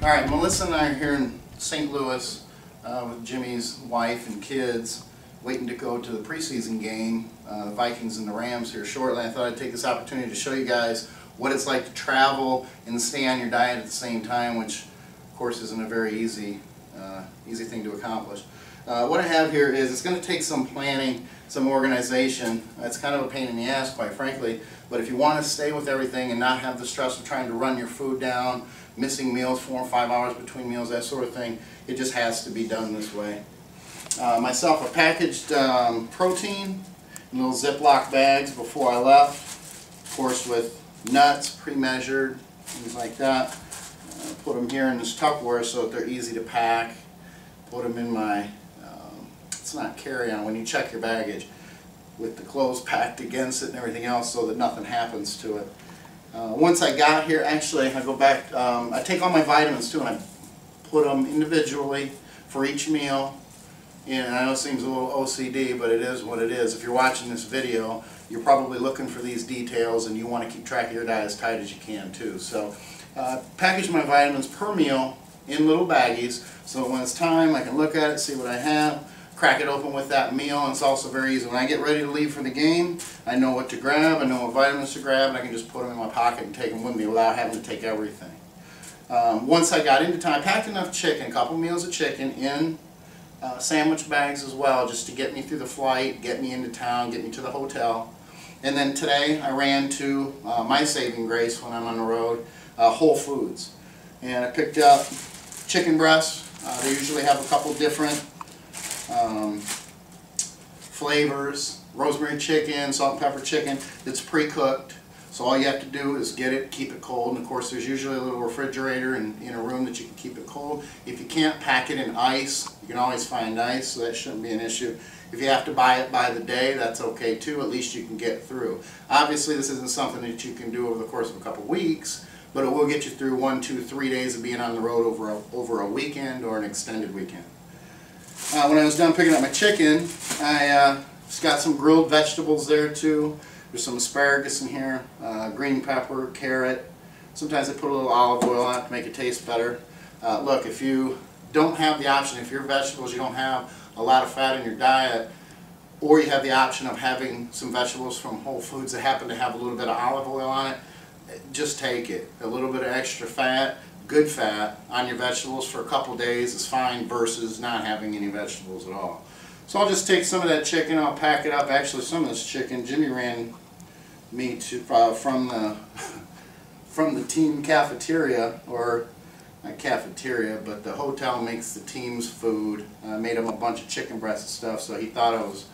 All right, Melissa and I are here in St. Louis with Jimmy's wife and kids, waiting to go to the preseason game, the Vikings and the Rams here shortly. I thought I'd take this opportunity to show you guys what it's like to travel and stay on your diet at the same time, which of course isn't a very easy thing to accomplish. What I have here is, it's going to take some planning, some organization. It's kind of a pain in the ass, quite frankly, but if you want to stay with everything and not have the stress of trying to run your food down, missing meals 4 or 5 hours between meals, that sort of thing, it just has to be done this way. Myself, I packaged protein in little Ziploc bags before I left, of course with nuts, pre-measured, things like that. Put them here in this Tupperware so that they're easy to pack. Put them in my, it's not carry-on, when you check your baggage, with the clothes packed against it and everything else so that nothing happens to it. Once I got here, actually I go back, I take all my vitamins too and I put them individually for each meal. And I know it seems a little OCD, but it is what it is. If you're watching this video, you're probably looking for these details and you want to keep track of your diet as tight as you can too. So package my vitamins per meal in little baggies so that when it's time I can look at it, see what I have, crack it open with that meal, and it's also very easy. When I get ready to leave for the game, I know what to grab, I know what vitamins to grab, and I can just put them in my pocket and take them with me without having to take everything. Once I got into town, I packed enough chicken, a couple meals of chicken in sandwich bags as well, just to get me through the flight, get me into town, get me to the hotel. And then today I ran to my saving grace when I'm on the road, Whole Foods. And I picked up chicken breasts. They usually have a couple different flavors. Rosemary chicken, salt and pepper chicken that's pre-cooked. So all you have to do is get it, keep it cold, and of course there's usually a little refrigerator in a room that you can keep it cold. If you can't pack it in ice, you can always find ice, so that shouldn't be an issue. If you have to buy it by the day, that's okay too, at least you can get through. Obviously this isn't something that you can do over the course of a couple weeks, but it will get you through 1, 2, 3 days of being on the road over a weekend or an extended weekend. When I was done picking up my chicken, I just got some grilled vegetables there too. There's some asparagus in here, green pepper, carrot. Sometimes I put a little olive oil on it to make it taste better. Look, if you don't have the option, if your vegetables, you don't have a lot of fat in your diet, or you have the option of having some vegetables from Whole Foods that happen to have a little bit of olive oil on it, just take it. A little bit of extra fat, good fat, on your vegetables for a couple days is fine versus not having any vegetables at all. So I'll just take some of that chicken, I'll pack it up. Actually, some of this chicken, Jimmy ran me to from the team cafeteria, or not cafeteria, but the hotel makes the team's food. I made him a bunch of chicken breasts and stuff, so he thought I was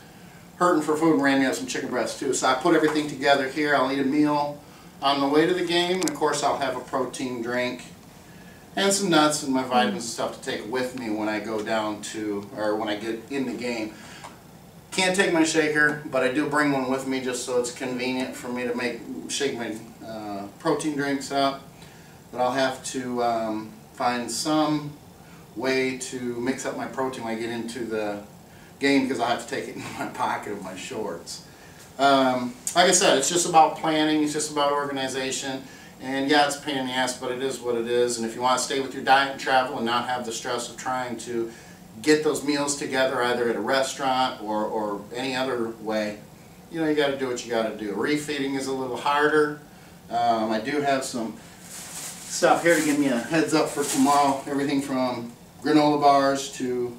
hurting for food and ran me up some chicken breasts too. So I put everything together here. I'll eat a meal on the way to the game, and of course I'll have a protein drink and some nuts and my vitamins and stuff to take with me when I go down to, or when I get in the game. Can't take my shaker, but I do bring one with me just so it's convenient for me to shake my protein drinks up. But I'll have to find some way to mix up my protein when I get into the game, because I'll have to take it in my pocket of my shorts. Like I said, it's just about planning, it's just about organization. And yeah, it's a pain in the ass, but it is what it is. And if you want to stay with your diet and travel and not have the stress of trying to get those meals together either at a restaurant or any other way, you know, you got to do what you got to do. Refeeding is a little harder. I do have some stuff here to give me a heads up for tomorrow. Everything from granola bars to,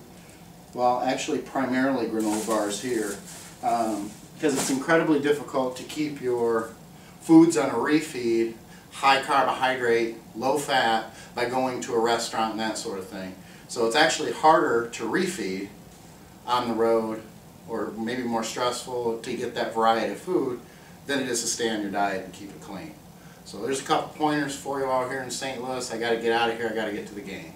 well, actually primarily granola bars here, because it's incredibly difficult to keep your foods on a refeed, high carbohydrate, low fat, by going to a restaurant and that sort of thing. So it's actually harder to refeed on the road, or maybe more stressful to get that variety of food, than it is to stay on your diet and keep it clean. So there's a couple pointers for you all here in St. Louis. I got to get out of here, I got to get to the game.